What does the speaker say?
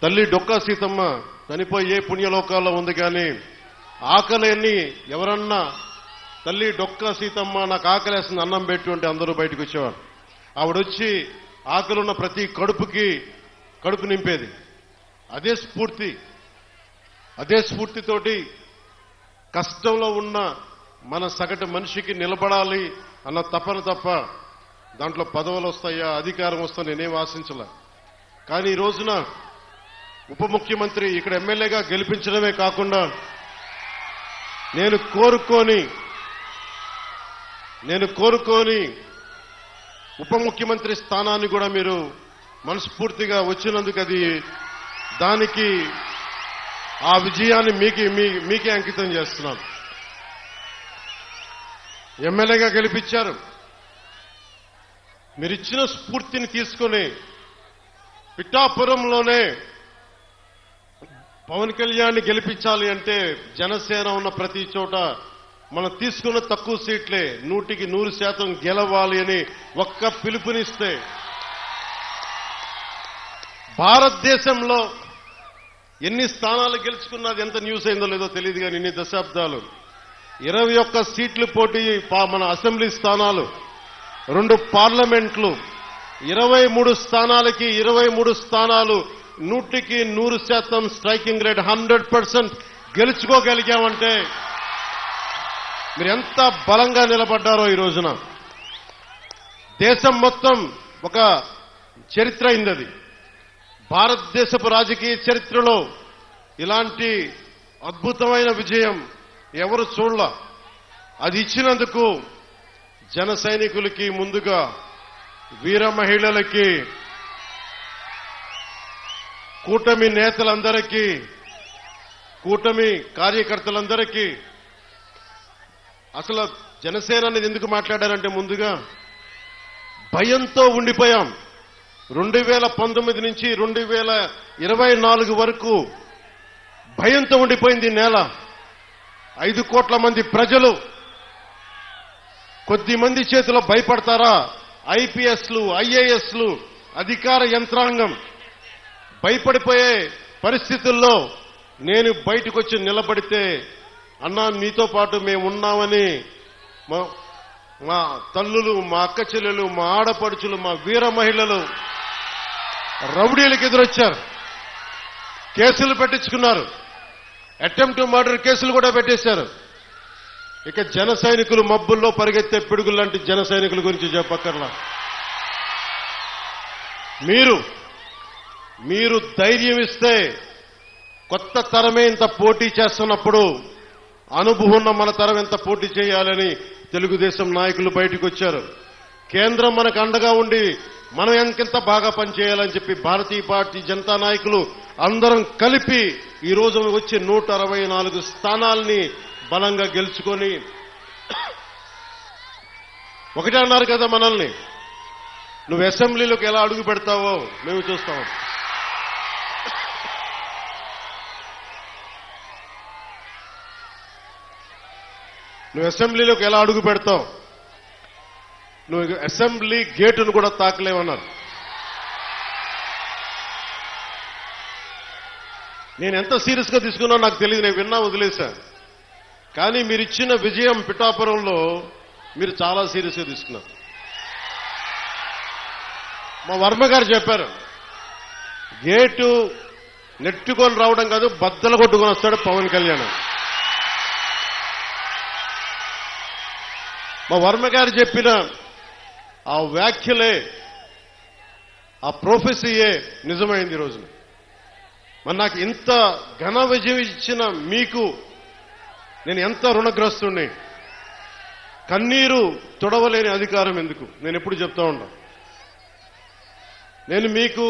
తల్లి డొక్కా సీతమ్మ చనిపోయి ఏ పుణ్యలోకాల్లో ఉంది, కానీ ఆకలిని ఎవరన్నా తల్లి డొక్కా సీతమ్మ నాకు ఆకలేస్తుంది అన్నం పెట్టి ఉంటే అందరూ బయటకు వచ్చేవారు. ఆవిడొచ్చి ఆకలున్న ప్రతి కడుపు నింపేది. అదే స్ఫూర్తితోటి కష్టంలో ఉన్న మన సగటు మనిషికి నిలబడాలి అన్న తపన తప్ప దాంట్లో పదవులు వస్తాయా అధికారం వస్తా నేనేం ఆశించలే. కానీ ఈ రోజున ఉప ముఖ్యమంత్రి ఇక్కడ ఎమ్మెల్యేగా గెలిపించడమే కాకుండా నేను కోరుకొని ఉప ముఖ్యమంత్రి స్థానాన్ని కూడా మీరు మనస్ఫూర్తిగా వచ్చినందుకు దానికి ఆ విజయాన్ని మీకే అంకితం చేస్తున్నాను. ఎమ్మెల్యేగా గెలిపించారు. మీరిచ్చిన స్ఫూర్తిని తీసుకుని పిఠాపురంలోనే పవన్ కళ్యాణ్ గెలిపించాలి అంటే జనసేన ఉన్న ప్రతి చోట మనం తీసుకున్న తక్కువ సీట్లే 100% గెలవాలి అని ఒక్క పిలుపునిస్తే భారతదేశంలో ఎన్ని స్థానాలు గెలుచుకున్నది ఎంత న్యూస్ అయిందో లేదో తెలియదు, కానీ ఇన్ని దశాబ్దాలు 21 సీట్లు పోటీ మన అసెంబ్లీ స్థానాలు, 2 పార్లమెంట్లు, 23 స్థానాలకి 23 స్థానాలు 100% స్ట్రైకింగ్ రేట్ 100% గెలుచుకోగలిగామంటే మీరు ఎంత బలంగా నిలబడ్డారో ఈ రోజున. దేశం మొత్తం ఒక చరిత్ర అయింది. భారతదేశపు రాజకీయ చరిత్రలో ఇలాంటి అద్భుతమైన విజయం ఎవరు చూడలా. అది ఇచ్చినందుకు జన సైనికులకి, ముందుగా వీర మహిళలకి, కూటమి నేతలందరికీ, కూటమి కార్యకర్తలందరికీ, అసలు జనసేన అనేది ఎందుకు మాట్లాడారంటే ముందుగా భయంతో ఉండిపోయాం. 2019 నుంచి 2024 వరకు భయంతో ఉండిపోయింది నేల. 5 కోట్ల మంది ప్రజలు కొద్ది మంది చేతిలో భయపడతారా? ఐపీఎస్లు, ఐఏఎస్లు, అధికార యంత్రాంగం భయపడిపోయే పరిస్థితుల్లో నేను బయటకు వచ్చి నిలబడితే అన్నా మీతో పాటు మేము ఉన్నామని మా తల్లులు, మా అక్క చెల్లెలు, మా ఆడపడుచులు, మా వీర మహిళలు రౌడీలకు ఎదురొచ్చారు. కేసులు పెట్టించుకున్నారు. అటెంప్ట్ మర్డర్ కేసులు కూడా పెట్టేశారు. ఇక జన సైనికులు మబ్బుల్లో పరిగెత్తే పిడుగులు లాంటి జన సైనికుల గురించి చెప్పక్కర్లా. మీరు ధైర్యం ఇస్తే కొత్త తరమే ఇంత పోటీ చేస్తున్నప్పుడు అనుభవం ఉన్న మన తరం ఎంత పోటీ చేయాలని తెలుగుదేశం నాయకులు బయటకు వచ్చారు. కేంద్రం మనకు అండగా ఉండి మనం ఎంకెంత బాగా పనిచేయాలని చెప్పి భారతీయ పార్టీ జనతా నాయకులు అందరం కలిపి ఈ రోజు వచ్చే 164 స్థానాల్ని బలంగా గెలుచుకొని ఒకటే అన్నారు కదా మనల్ని, నువ్వు అసెంబ్లీలోకి ఎలా అడుగు పెడతావో మేము చూస్తాం. నువ్వు అసెంబ్లీలోకి ఎలా అడుగు పెడతావు, నువ్వు అసెంబ్లీ గేటును కూడా తాకలేవన్నారు. నేను ఎంత సీరియస్ గా తీసుకున్నా నాకు తెలియదు, నేను విన్నా వదిలేశాను. కానీ మీరిచ్చిన విజయం పిఠాపురంలో మీరు చాలా సీరియస్ గా తీసుకున్నారు. మా వర్మ గారు చెప్పారు, గేటు నెట్టుకొని రావడం కాదు, బద్దలు కొట్టుకొని వస్తాడు పవన్ కళ్యాణ్. మా వర్మ గారు చెప్పిన ఆ వ్యాఖ్యలే, ఆ ప్రొఫెసీయే నిజమైంది ఈ రోజున. మరి నాకు ఇంత ఘన విజయం ఇచ్చిన మీకు నేను ఎంత రుణగ్రస్తుణ్ణి. కన్నీరు తొడవలేని అధికారం ఎందుకు, నేను ఎప్పుడు చెప్తా ఉంటాను. నేను మీకు